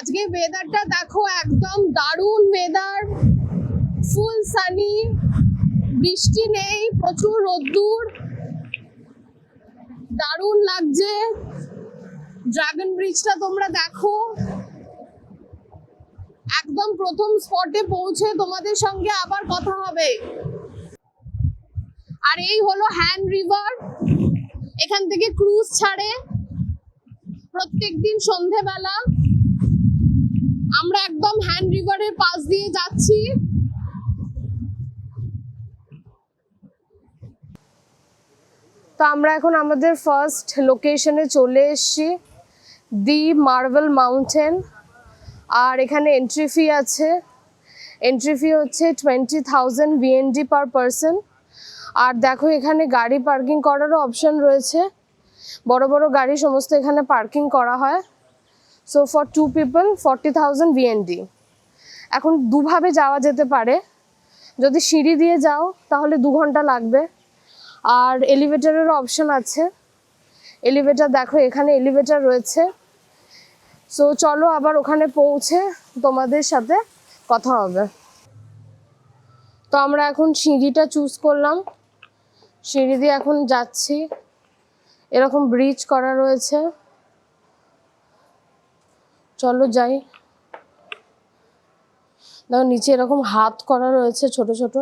আজকে ওয়েদারটা দেখো, একদম দারুণ ওয়েদার, ফুল সানি, বৃষ্টি নেই, প্রচুর রোদ্দুর, দারুণ লাগছে। ড্রাগন ব্রিজটা তোমরা দেখো, একদম প্রথম স্পটে পৌঁছে তোমাদের সঙ্গে আবার কথা হবে। আর এই হলো হ্যান্ড রিভার, এখান থেকে ক্রুজ ছাড়ে প্রত্যেকদিন সন্ধেবেলা। আমরা একদম হ্যান্ড রিভারের পাশ দিয়ে যাচ্ছি। তো আমরা এখন আমাদের ফার্স্ট লোকেশনে চলে এসেছি, দি মার্বেল মাউন্টেন। আর এখানে এন্ট্রি ফি আছে, এন্ট্রি ফি হচ্ছে 20,000 VND পার পারসন। আর দেখো এখানে গাড়ি পার্কিং করারও অপশন রয়েছে, বড় বড় গাড়ি সমস্ত এখানে পার্কিং করা হয়। So for 2 people 40,000 VND। এখন দুভাবে যাওয়া যেতে পারে, যদি সিঁড়ি দিয়ে যাও তাহলে 2 ঘন্টা লাগবে। আর এলিভেটরেরও অপশন আছে, এলিভেটর দেখো এখানে এলিভেটর রয়েছে। সো চলো আবার ওখানে পৌঁছে তোমাদের সাথে কথা হবে। তো আমরা এখন সিঁড়িটা চুজ করলাম, সিঁড়ি দিয়ে এখন যাচ্ছি। এরকম ব্রিজ করা রয়েছে, চলো যাই। দেখো নিচে এরকম হাত করা রয়েছে ছোট ছোট।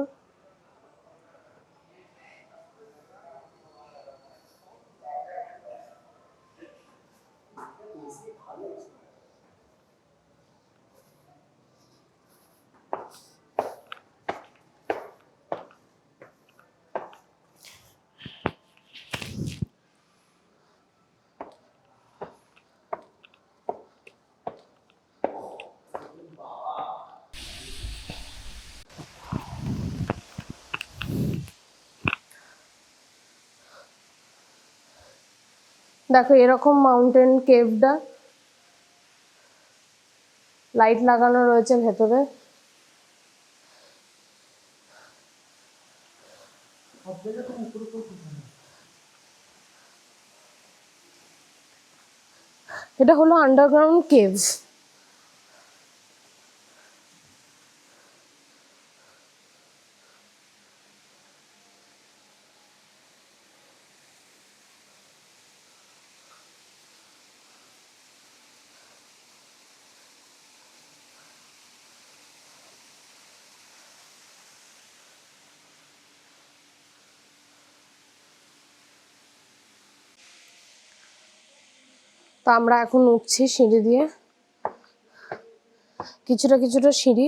দেখো এরকম মাউন্টেন কেভটা, লাইট লাগানো রয়েছে ভেতরে। এটা হলো আন্ডারগ্রাউন্ড কেভ। তো আমরা এখন উঠছি সিঁড়ি দিয়ে, কিছুটা কিছুটা সিঁড়ি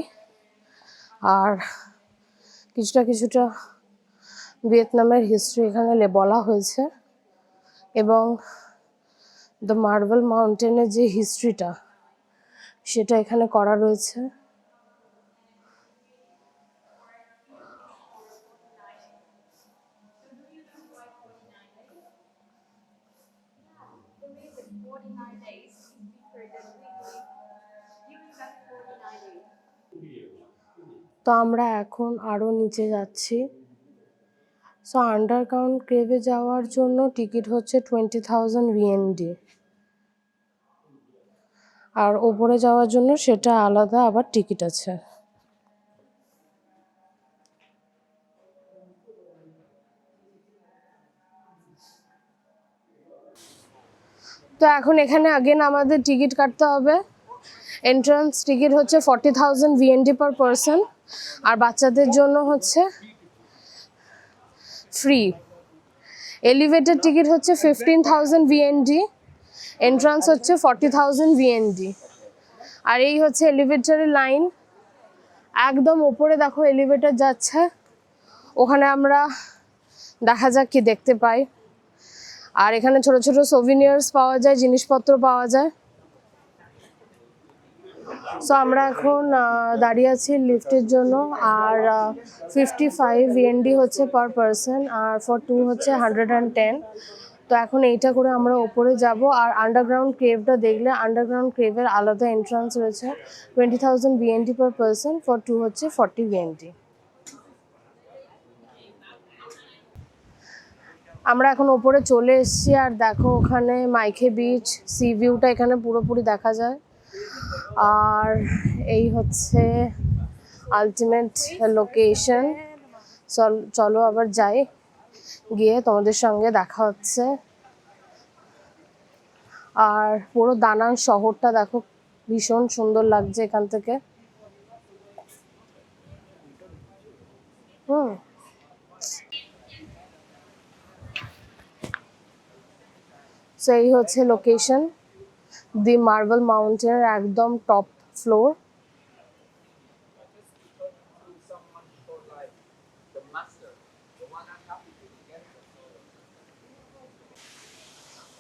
আর কিছুটা কিছুটা ভিয়েতনামের হিস্ট্রি এখানে বলা হয়েছে, এবং দ্য মার্বেল মাউন্টেনের যে হিস্ট্রিটা সেটা এখানে করা রয়েছে। তো আমরা এখন আরো নিচে যাচ্ছি। সো আন্ডারগ্রাউন্ড কেভে যাওয়ার জন্য টিকিট হচ্ছে 20,000 VND, আর ওপরে যাওয়ার জন্য সেটা আলাদা আবার টিকিট আছে। তো এখন এখানে আগেন আমাদের টিকিট কাটতে হবে। এন্ট্রান্স টিকিট হচ্ছে 40,000 VND পার পারসন, আর বাচ্চাদের জন্য হচ্ছে ফ্রি। এলিভেটেড টিকিট হচ্ছে 15,000 VND, এন্ট্রান্স হচ্ছে 40,000 VND। আর এই হচ্ছে এলিভেটরের লাইন, একদম ওপরে দেখো এলিভেটর যাচ্ছে, ওখানে আমরা দেখা যাক কি দেখতে পাই। আর এখানে ছোট ছোট সোভিনিয়ার্স পাওয়া যায়, জিনিসপত্র পাওয়া যায়। সো আমরা এখন দাঁড়িয়ে আছি লিফটের জন্য। আর 55 VND হচ্ছে পার পারসন, আর ফর 2 হচ্ছে 110। তো এখন এইটা করে আমরা ওপরে যাব। আর আন্ডারগ্রাউন্ড কেভটা দেখলে, আন্ডারগ্রাউন্ড কেভের আলাদা এন্ট্রান্স রয়েছে, 20,000 VND পার পারসন, ফর 2 হচ্ছে 40 VND। আমরা এখন ওপরে চলে এসেছি, আর দেখো ওখানে মাইখে বিচ, সি ভিউটা এখানে পুরোপুরি দেখা যায়। আর এই হচ্ছে আলটিমেট লোকেশন। চলো আবার যাই, গিয়ে তোমাদের সঙ্গে দেখা হচ্ছে। আর পুরো দানাং শহরটা দেখো, ভীষণ সুন্দর লাগছে এখান থেকে। এই হচ্ছে লোকেশন, দি মার্বেল মাউন্টেনের একদম টপ ফ্লোর।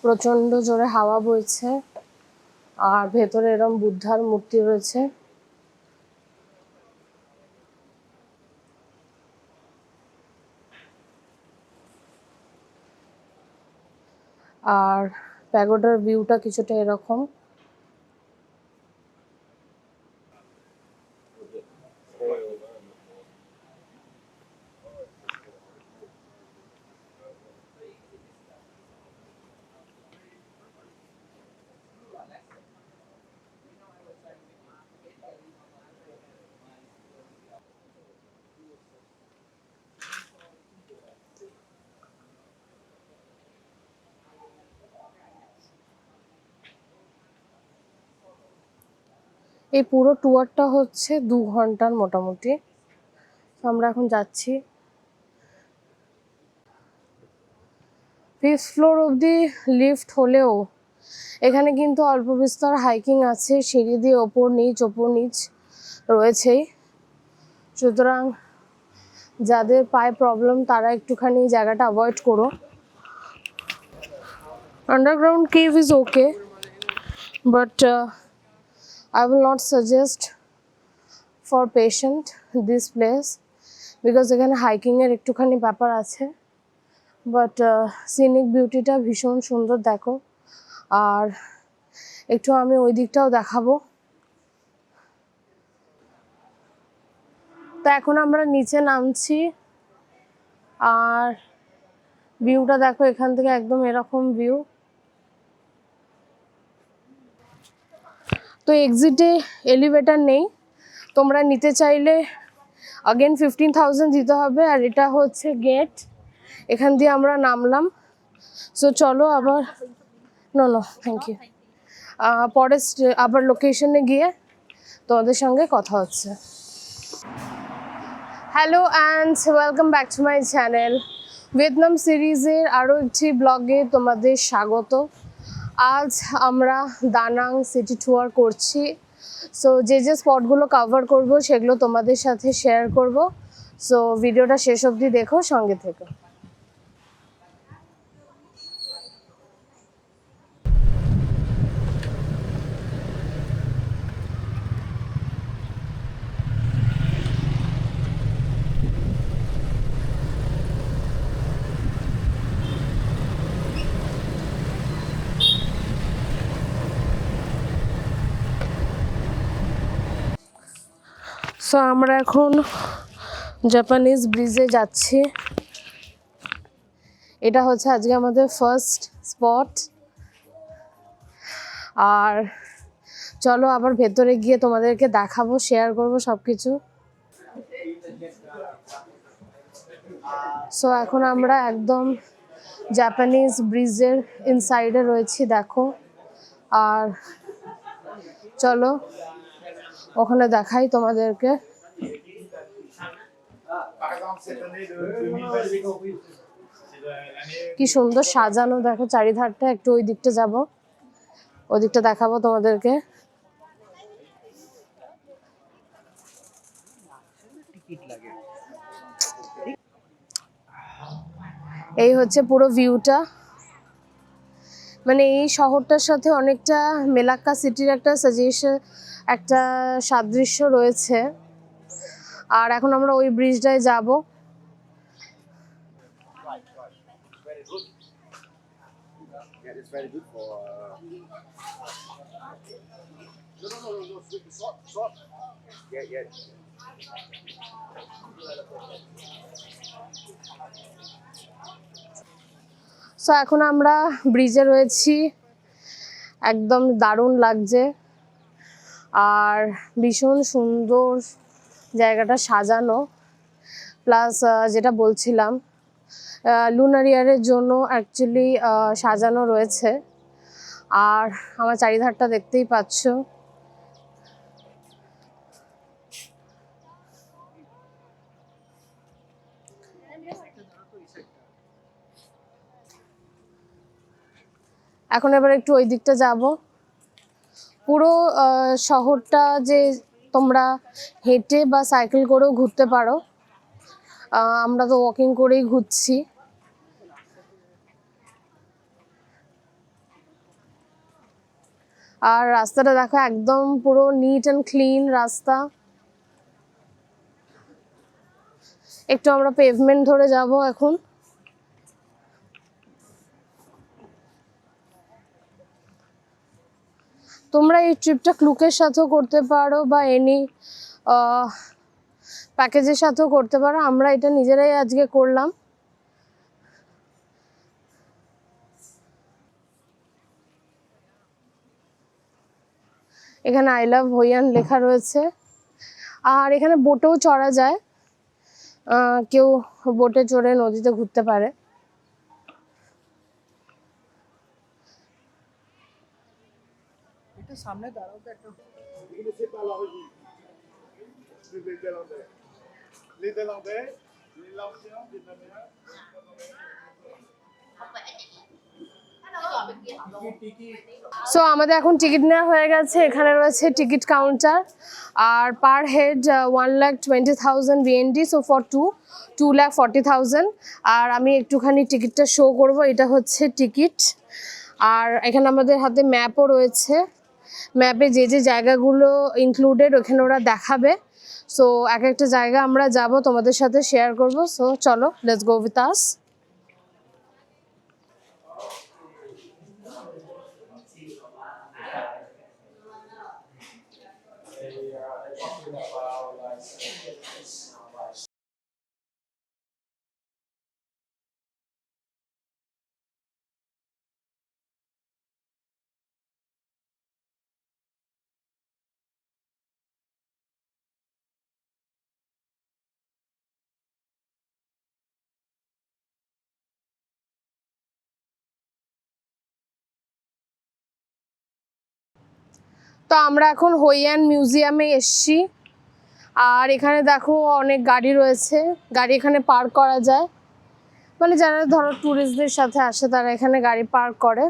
প্রচন্ড জোরে হাওয়া বইছে, আর ভেতরে এরম বুদ্ধার মূর্তি রয়েছে। আর প্যাগোডার ভিউটা কিছুটা এরকম। এই পুরো ট্যুরটা হচ্ছে 2 ঘন্টার মোটামুটি। আমরা এখন যাচ্ছি। 5th ফ্লোর অবধি লিফট হলেও এখানে কিন্তু অল্প বিস্তর হাইকিং আছে, সিঁড়ি দিয়ে ওপর নিচ রয়েছেই। সুতরাং যাদের পায়ে প্রবলেম তারা একটুখানি জায়গাটা অ্যাভয়েড করো। Underground cave is okay, but I will not suggest for patient this place because এখানে হাইকিং এর একটুখানি ব্যাপার আছে। বাট সিনিক বিউটিটা ভীষণ সুন্দর দেখো। আর একটু আমি ওই দিকটাও দেখাবো। তো এখন আমরা নিচে নামছি, আর ভিউটা দেখো এখান থেকে একদম এরকম ভিউ। তো এক্সিটে এলিভেটর নেই, তোমরা নিতে চাইলে আগেন 15,000 দিতে হবে। আর এটা হচ্ছে গেট, এখান দিয়ে আমরা নামলাম। সো চলো আবার, নো থ্যাংক ইউ, পরে আবার লোকেশনে গিয়ে তোমাদের সঙ্গে কথা হচ্ছে। Hello and welcome back to my channel. Vietnam সিরিজের আরও একটি ব্লগে তোমাদের স্বাগত। আজ আমরা দানাং সিটি ট্যুর করছি। সো যে স্পটগুলো কভার করব সেগুলো তোমাদের সাথে শেয়ার করব। সো ভিডিওটা শেষ অবধি দেখো, সঙ্গে থেকো। সো আমরা এখন জাপানিজ ব্রিজে যাচ্ছি। এটা হচ্ছে আজকে আমাদের ফার্স্ট স্পট। আর চলো আবার ভেতরে গিয়ে তোমাদেরকে দেখাবো, শেয়ার করবো সব কিছু। সো এখন আমরা একদম জাপানিজ ব্রিজের ইনসাইডে রয়েছি দেখো। আর চলো ওখানে দেখাই তোমাদেরকে। কি সুন্দর সাজানো দেখো চারিধারটা। একটু ওই দিকটা যাবো, ওই দিকটা দেখাবো তোমাদেরকে। এই হচ্ছে পুরো ভিউটা। মানে এই শহরটার সাথে অনেকটা মেলাক্কা সিটির একটা একটা সাদৃশ্য রয়েছে। আর এখন আমরা ওই ব্রিজটায় যাব। সো এখন আমরা ব্রিজে রয়েছি, একদম দারুণ লাগছে। আর ভীষণ সুন্দর জায়গাটা সাজানো, প্লাস যেটা বলছিলাম লুনার ইয়ারের জন্য অ্যাকচুয়ালি সাজানো রয়েছে। আর আমার চারিধারটা দেখতেই পাচ্ছ। এখন এবার একটু ওই দিকটা যাব। পুরো শহরটা যে তোমরা হেঁটে বা সাইকেল করেও ঘুরতে পারো, আমরা তো ওয়াকিং করেই ঘুরছি। আর রাস্তাটা দেখো, একদম পুরো নিট অ্যান্ড ক্লিন রাস্তা। একটু আমরা পেভমেন্ট ধরে যাব এখন। তোমরা এই ট্রিপটা ক্লুকের সাথেও করতে পারো বা এনি প্যাকেজের সাথেও করতে পারো। আমরা এটা নিজেরাই আজকে করলাম। এখানে আই লাভ হইয়ান লেখা রয়েছে। আর এখানে বোটেও চড়া যায়, কেউ বোটে চড়ে নদীতে ঘুরতে পারে। সামনে দাঁড়াও তো একটা সো আমাদের এখন টিকিট নেওয়া হয়ে গেছে। এখানে রয়েছে টিকিট কাউন্টার। আর per head 1,20,000 BND, so for 2,40,000। আর আমি একটুখানি টিকিটটা শো করব। এটা হচ্ছে টিকিট। আর এখানে আমাদের হাতে ম্যাপও রয়েছে। ম্যাপে যে যে জায়গাগুলো ইনক্লুডেড ওখানে ওরা দেখাবে। সো এক একটা জায়গা আমরা যাব, তোমাদের সাথে শেয়ার করব। সো চলো, লেটস গো উইথ আস। তো আমরা এখন হইয়ান মিউজিয়ামে এসছি। আর এখানে দেখো অনেক গাড়ি রয়েছে, গাড়ি এখানে পার্ক করা যায়। মানে যারা ধরো ট্যুরিস্টদের সাথে আসে তারা এখানে গাড়ি পার্ক করে।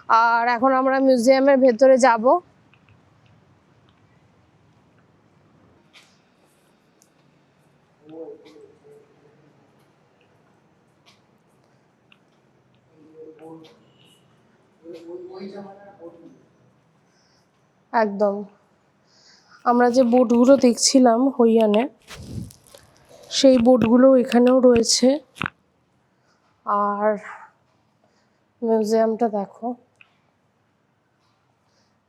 আর এখন আমরা মিউজিয়ামের ভেতরে যাব। একদম আমরা যে বোটগুলো দেখছিলাম হইয়ানে, সেই বোটগুলো এখানেও রয়েছে। আর মিউজিয়ামটা দেখো,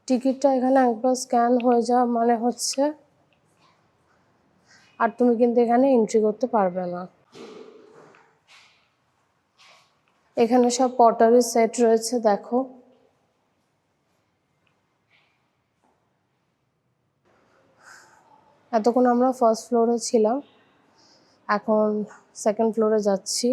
টিকিটটা এখানে একবার স্ক্যান হয়ে যাওয়া মানে হচ্ছে আর তুমি কিন্তু এখানে এন্ট্রি করতে পারবে না। এখানে সব পটারি সেট রয়েছে দেখো। এতক্ষণ আমরা ফার্স্ট ফ্লোরে ছিলাম, এখন সেকেন্ড ফ্লোরে যাচ্ছি।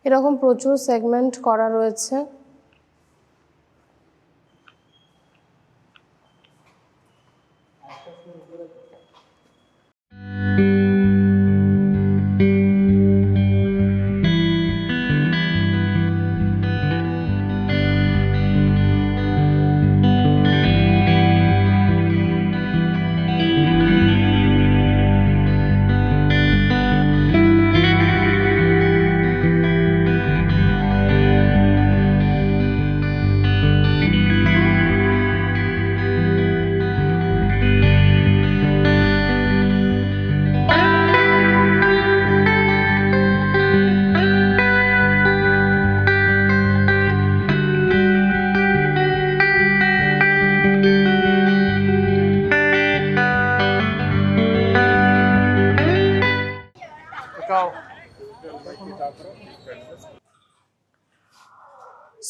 এরকম প্রচুর সেগমেন্ট করা রয়েছে।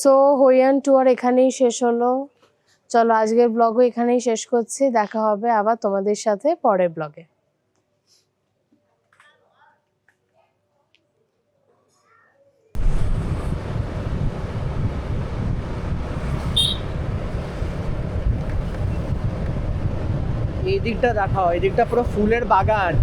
সো হইয়ান ট্যুর এখানেই শেষ হলো। চলো আজকের ব্লগও এখানেই শেষ করছি, দেখা হবে আবার তোমাদের সাথে পরের ব্লগে। এই দিকটা দেখাও, এই দিকটা পুরো ফুলের বাগান।